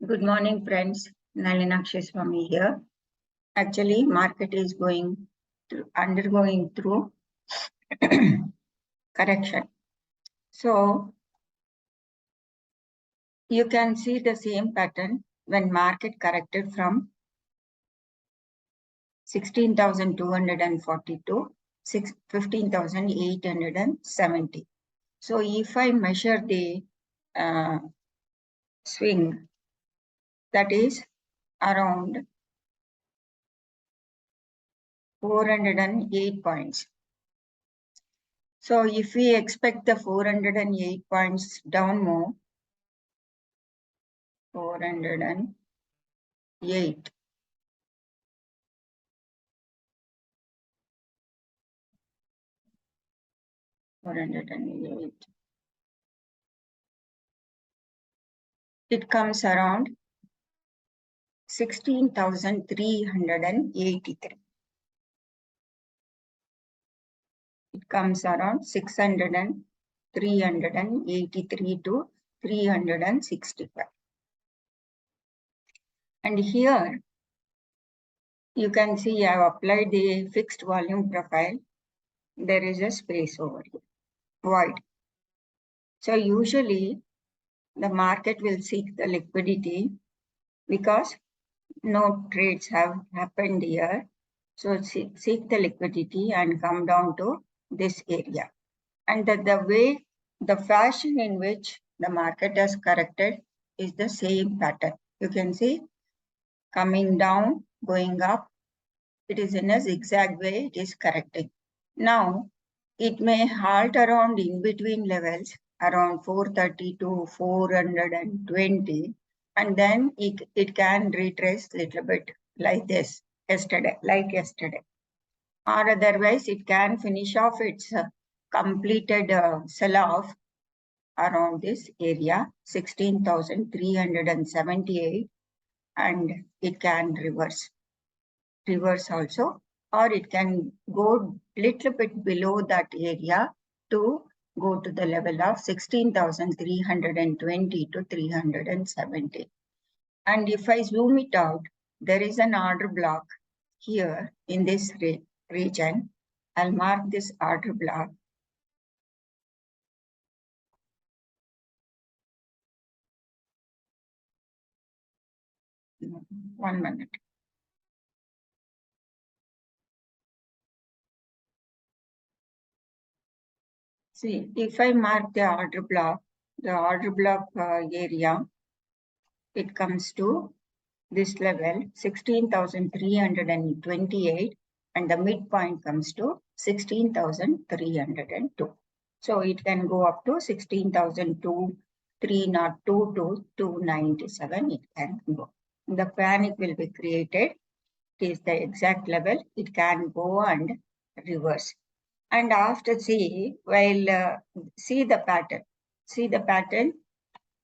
Good morning, friends. Nalinakshi Swami here. Actually, market is undergoing through correction. So you can see the same pattern when market corrected from 16,240 to 15,870. So if I measure the swing, that is around 408 points. So if we expect the 408 points down move, 408. It comes around 16,383. It comes around 383 to 365. And here you can see I have applied the fixed volume profile. There is a space over here, void. So usually the market will seek the liquidity because no trades have happened here. So seek the liquidity and come down to this area. And the fashion in which the market has corrected is the same pattern. You can see coming down, going up. It is in a zigzag way, it is correcting. Now, it may halt around in between levels, around 430 to 420, and then it can retrace a little bit like this, like yesterday. Or otherwise, it can finish off its completed sell-off around this area, 16,378, and it can reverse also, or it can go little bit below that area to go to the level of 16,320 to 370. And if I zoom it out, there is an order block here in this region. I'll mark this order block. One minute. See, if I mark the order block area, it comes to this level, 16,328, and the midpoint comes to 16,302. So it can go up to 16,302 to 297. It can go. The panic will be created. It is the exact level. It can go and reverse. And after see the pattern. See the pattern.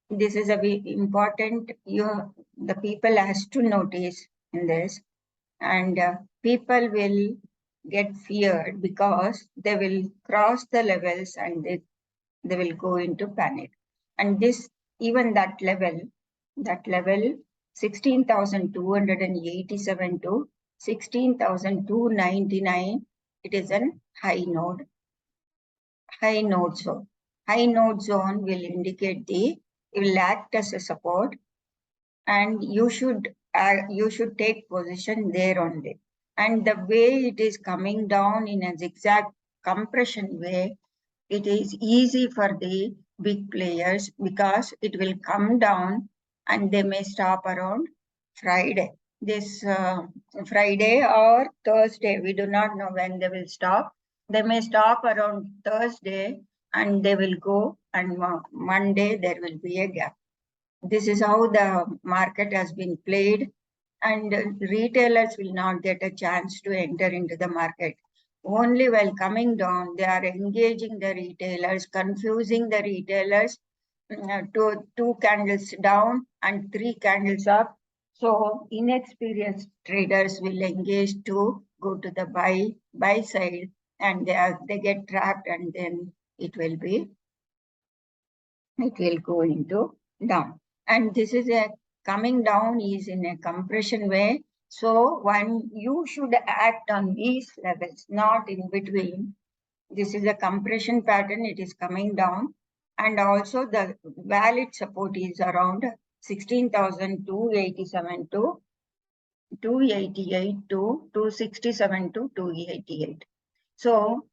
This is a very important. The people has to notice in this, and people will get feared because they will cross the levels and they will go into panic. And this even that level 16,287 to 16,299. It is an high node zone. High node zone will indicate it will act as a support, and you should take position there only. And the way it is coming down in a zigzag compression way, it is easy for the big players because it will come down and they may stop around Friday. This Friday or Thursday, we do not know when they will stop. They may stop around Thursday and they will go, and Monday there will be a gap. This is how the market has been played, and retailers will not get a chance to enter into the market. Only while coming down, they are engaging the retailers, confusing the retailers to 2 candles down and 3 candles up. So inexperienced traders will engage to go to the buy side, and they get trapped, and then it will go into down. And this is a coming down is in a compression way. So you should act on these levels, not in between. This is a compression pattern, it is coming down. And also the valid support is around 16,287 to 288 to 267 to 288. So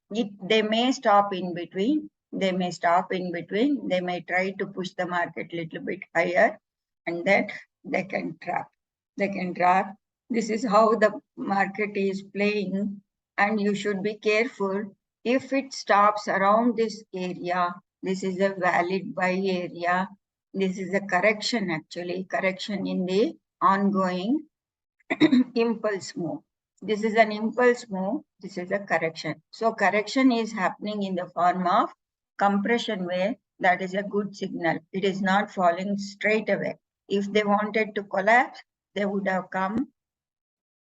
they may stop in between. They may stop in between. They may try to push the market a little bit higher, and then they can trap. They can trap. This is how the market is playing, and you should be careful. If it stops around this area, this is a valid buy area. This is a correction, actually, correction in the ongoing impulse move. This is an impulse move. This is a correction. So correction is happening in the form of compression wave. That is a good signal. It is not falling straight away. If they wanted to collapse, they would have come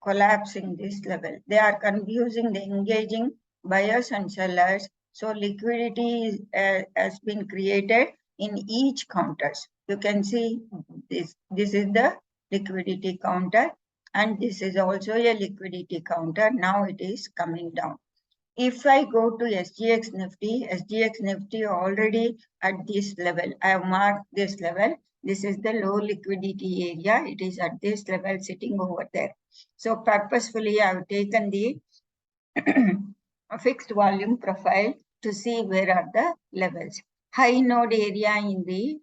collapsing this level. They are confusing the engaging buyers and sellers. So liquidity has been created in each counters. You can see this. This is the liquidity counter, and this is also a liquidity counter. Now it is coming down. If I go to SGX Nifty already at this level. I have marked this level. This is the low liquidity area. It is at this level sitting over there. So purposefully I have taken the fixed volume profile to see where are the levels. High node area in the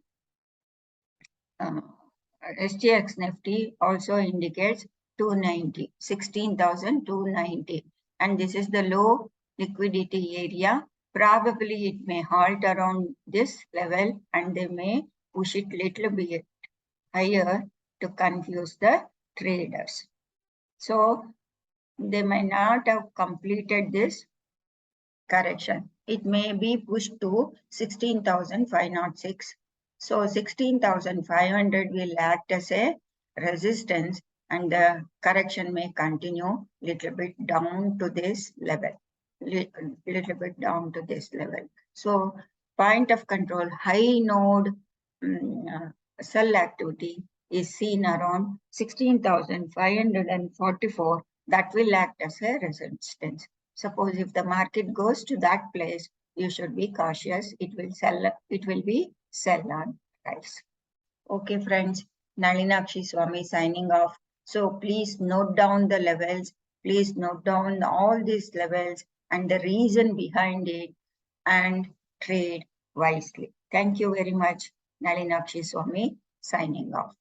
SGX Nifty also indicates 290, 16,290. And this is the low liquidity area. Probably it may halt around this level and they may push it little bit higher to confuse the traders. So they may not have completed this correction. It may be pushed to 16,506. So 16,500 will act as a resistance and the correction may continue little bit down to this level. Little bit down to this level. So point of control, high node sell activity is seen around 16,544. That will act as a resistance. Suppose if the market goes to that place, you should be cautious. It will be sell on price. Okay, friends. Nalinakshi Swami signing off. So please note down the levels. Please note down all these levels and the reason behind it and trade wisely. Thank you very much. Nalinakshi Swami signing off.